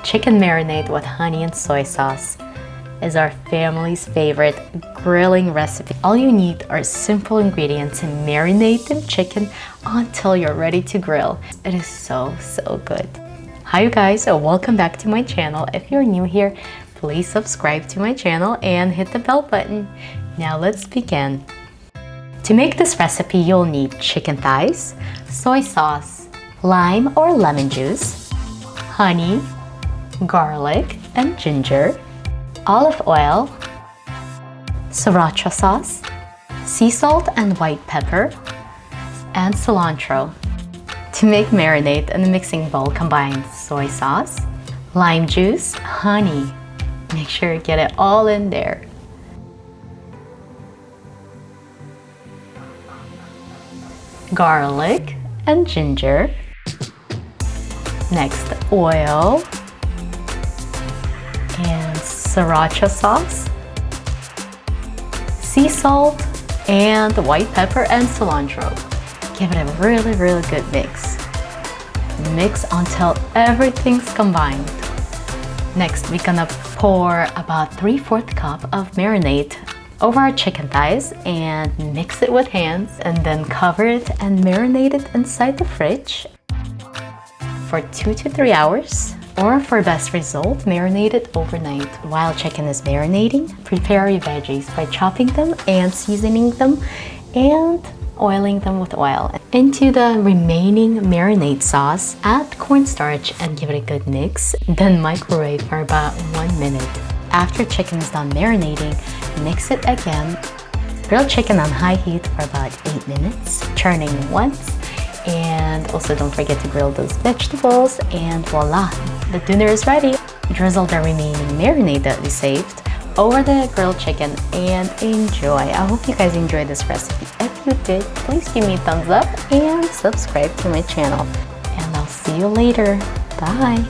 Chicken marinade with honey and soy sauce is our family's favorite grilling recipe. All you need are simple ingredients and marinate the chicken until you're ready to grill. It is so good. Hi you guys, welcome back to my channel. If you're new here, please subscribe to my channel and hit the bell button. Now let's begin. To make this recipe, you'll need chicken thighs, soy sauce, lime or lemon juice, honey, garlic and ginger, olive oil, Sriracha sauce, sea salt and white pepper, and cilantro. To make marinade, in the mixing bowl, combine soy sauce, lime juice, honey. Make sure you get it all in there. Garlic and ginger. Next, oil and Sriracha sauce, sea salt, and white pepper and cilantro. Give it a really good mix. Mix until everything's combined. Next, we're gonna pour about 3/4 cup of marinade over our chicken thighs and mix it with hands, and then cover it and marinate it inside the fridge for 2 to 3 hours. Or for best result, marinate it overnight. While chicken is marinating, prepare your veggies by chopping them and seasoning them and oiling them with oil. Into the remaining marinade sauce, add cornstarch and give it a good mix. Then microwave for about 1 minute. After chicken is done marinating, mix it again. Grill chicken on high heat for about 8 minutes, turning once. And also don't forget to grill those vegetables, and voila, the dinner is ready. Drizzle the remaining marinade that we saved over the grilled chicken and enjoy. I hope you guys enjoyed this recipe. If you did, please give me a thumbs up and subscribe to my channel. And I'll see you later. Bye.